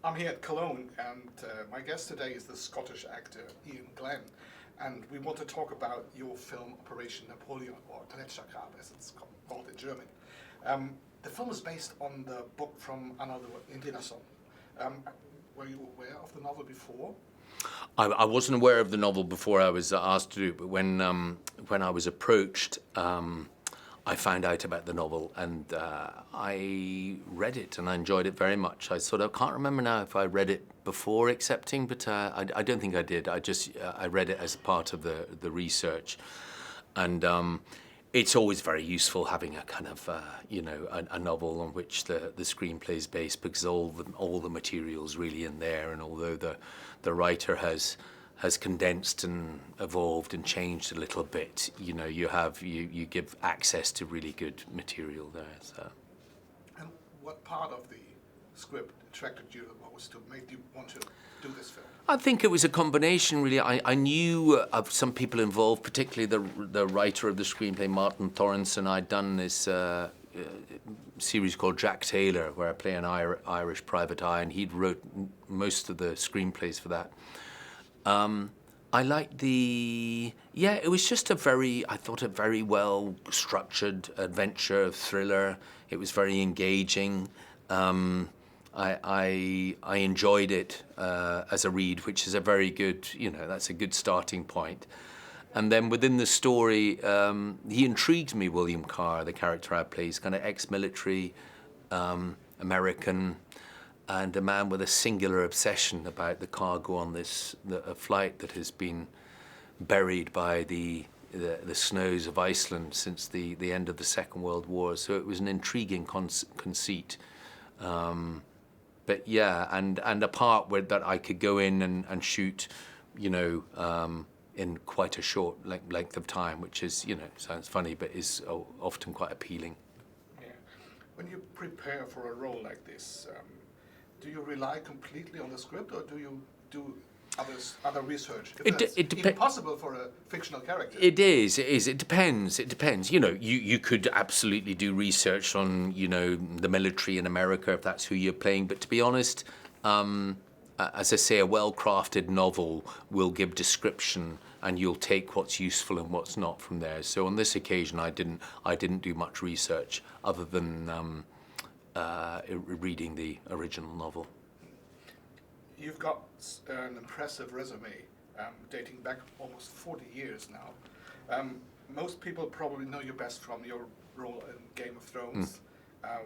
I'm here at Cologne, and my guest today is the Scottish actor Iain Glen, and we want to talk about your film Operation Napoleon, or GLETSCHERGRAB as it's called in German. The film is based on the book from Another Indianason. Were you aware of the novel before? I wasn't aware of the novel before I was asked to do it, but when I was approached, I found out about the novel, and I read it, and I enjoyed it very much. I can't remember now if I read it before accepting, but I don't think I did. I read it as part of the research, and it's always very useful having a kind of a novel on which the screenplay is based, because all the material's really in there, and although the writer has condensed and evolved and changed a little bit, you give access to really good material there. So. And what part of the script attracted you the most to make you want to do this film? I think it was a combination, really. I knew of some people involved, particularly the writer of the screenplay, Martin Thorensen. I'd done this series called Jack Taylor, where I play an Irish private eye, and he'd wrote most of the screenplays for that. I liked it was just a very well structured adventure thriller. It was very engaging. I enjoyed it as a read, which is a very good, that's a good starting point. And then within the story, he intrigues me, William Carr, the character I play. He's kind of ex-military, American, and a man with a singular obsession about the cargo on a flight that has been buried by the snows of Iceland since the end of the Second World War. So it was an intriguing conceit. But yeah, and a part that I could go in and shoot, in quite a short length of time, which is, sounds funny, but is often quite appealing. Yeah. When you prepare for a role like this, do you rely completely on the script, or do you do other research? It's impossible for a fictional character. It is. It depends. You could absolutely do research on, the military in America if that's who you're playing. But to be honest, as I say, a well-crafted novel will give description, and you'll take what's useful and what's not from there. So on this occasion, I didn't do much research other than reading the original novel. You've got an impressive resume dating back almost 40 years now. Most people probably know you best from your role in Game of Thrones,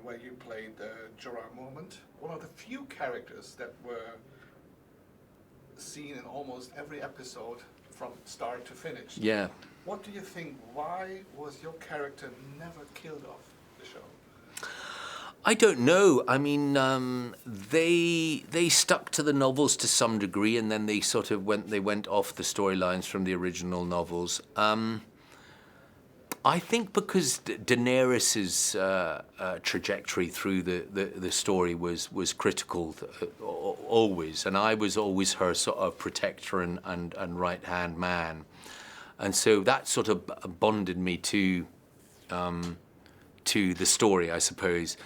where you played Jorah Mormont, one of the few characters that were seen in almost every episode from start to finish. Yeah. What do you think? Why was your character never killed off the show? I don't know. I mean, they stuck to the novels to some degree, and then they went off the storylines from the original novels. I think because Daenerys's trajectory through the story was critical always, and I was always her sort of protector and right-hand man, and so that sort of bonded me to the story, I suppose.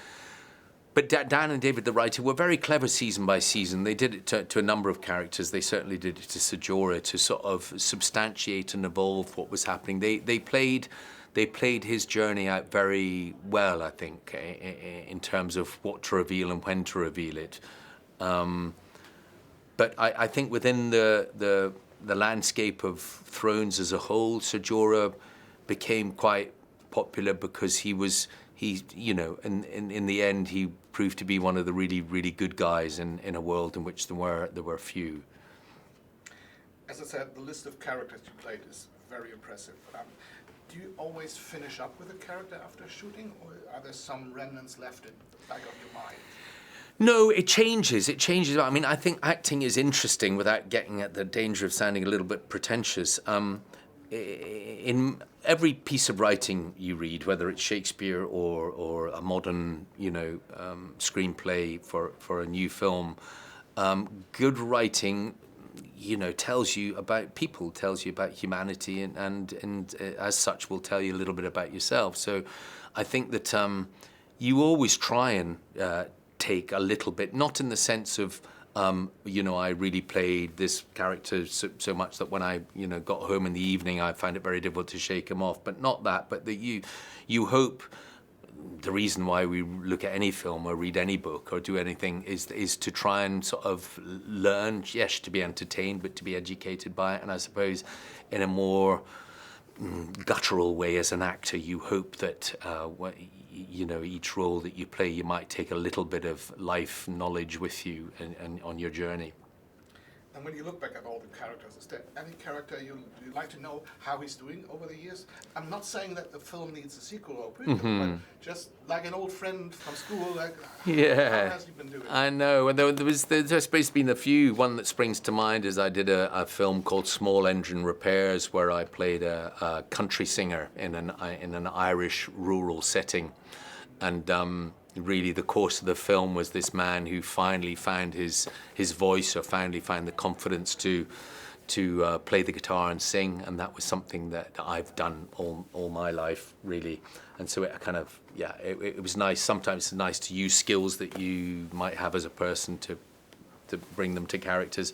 But Dan and David, the writer, were very clever season by season. They did it to a number of characters. They certainly did it to Ser Jorah to sort of substantiate and evolve what was happening. They played his journey out very well, I think, in terms of what to reveal and when to reveal it. But I think within the landscape of Thrones as a whole, Ser Jorah became quite popular because in the end, he proved to be one of the really, really good guys in a world in which there were few. As I said, the list of characters you played is very impressive. Do you always finish up with a character after shooting, or are there some remnants left in the back of your mind? No, it changes. I mean, I think acting is interesting without getting at the danger of sounding a little bit pretentious. In every piece of writing you read, whether it's Shakespeare or a modern, screenplay for a new film, good writing, tells you about people, tells you about humanity, and as such will tell you a little bit about yourself. So I think that you always try and take a little bit, not in the sense of You know, I really played this character so much that when I, you know, got home in the evening, I found it very difficult to shake him off. But not that, but that you hope. The reason why we look at any film or read any book or do anything is to try and sort of learn, yes, to be entertained, but to be educated by it. And I suppose in a more guttural way as an actor, you hope that, you know, each role that you play, you might take a little bit of life knowledge with you and on your journey. And when you look back at all the characters, is there any character you'd like to know how he's doing over the years? I'm not saying that the film needs a sequel or prequel, but just like an old friend from school, like, how has he been doing? I know, and there's supposed been a few. One that springs to mind is I did a film called Small Engine Repairs, where I played a country singer in an Irish rural setting, and really the course of the film was this man who finally found his voice, or finally found the confidence to play the guitar and sing, and that was something that I've done all my life, really. And so it kind of, yeah, it was nice. Sometimes it's nice to use skills that you might have as a person to bring them to characters.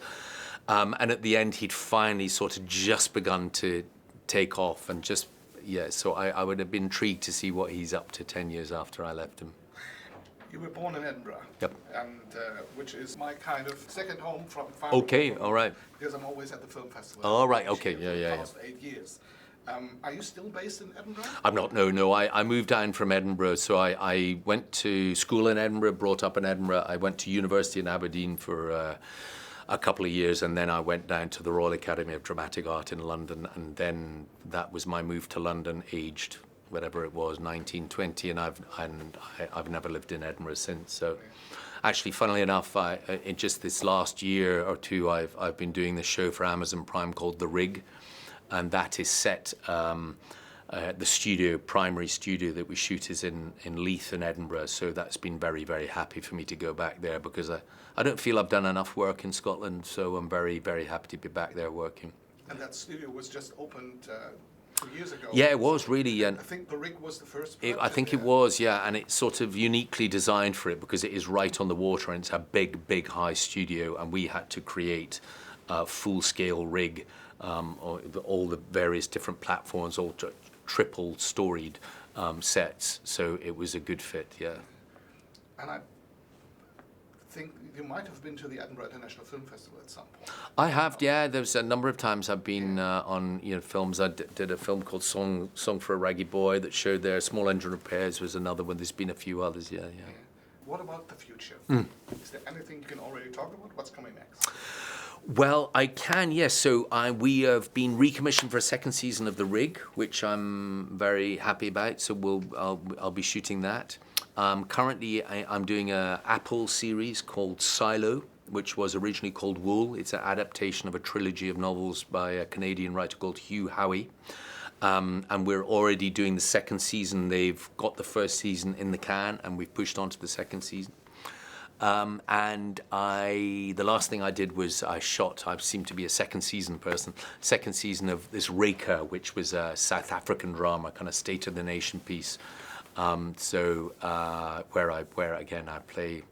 And at the end, he'd finally sort of just begun to take off, and just, yeah, so I would have been intrigued to see what he's up to 10 years after I left him. You were born in Edinburgh, yep. And which is my kind of second home from. Okay, all right. Because I'm always at the film festival. All right, okay, yeah. For the past 8 years. Are you still based in Edinburgh? I'm not. No. I moved down from Edinburgh, so I went to school in Edinburgh, brought up in Edinburgh. I went to university in Aberdeen for a couple of years, and then I went down to the Royal Academy of Dramatic Art in London, and then that was my move to London, aged whatever it was, 19, 20, and I've never lived in Edinburgh since. So, actually, funnily enough, in just this last year or two, I've been doing this show for Amazon Prime called The Rig, and that is set. The primary studio that we shoot is in Leith in Edinburgh. So that's been very, very happy for me to go back there, because I don't feel I've done enough work in Scotland. So I'm very, very happy to be back there working. And that studio was just opened 2 years ago. Yeah, it was really. And I think The Rig was the first. I think it was, yeah, and it's sort of uniquely designed for it because it is right on the water, and it's a big, big high studio, and we had to create a full-scale rig, all the various different platforms, all triple-storied sets. So it was a good fit, yeah. And I think you might have been to the Edinburgh International Film Festival at some point. I have, yeah. There's a number of times I've been on films. I did a film called Song for a Raggy Boy that showed there. Small Engine Repairs was another one. There's been a few others, yeah. What about the future? Is there anything you can already talk about? What's coming next? Well, I can, yes. So we have been recommissioned for a second season of The Rig, which I'm very happy about. So I'll be shooting that. Currently, I'm doing an Apple series called Silo, which was originally called Wool. It's an adaptation of a trilogy of novels by a Canadian writer called Hugh Howey. And we're already doing the second season. They've got the first season in the can, and we've pushed on to the second season. And the last thing I did was I seem to be a second season person, second season of this Reka, which was a South African drama, kind of state of the nation piece. Where again I play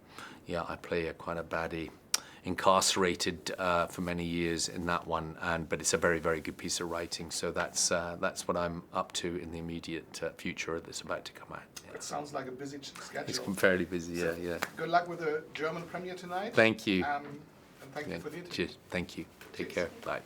a quite a baddie, incarcerated for many years in that one, but it's a very, very good piece of writing. So that's what I'm up to in the immediate future that's about to come out. It sounds like a busy schedule. It's fairly busy, yeah. Good luck with the German premiere tonight. Thank you. And thank you for the interview. Cheers. Thank you. Take care. Bye.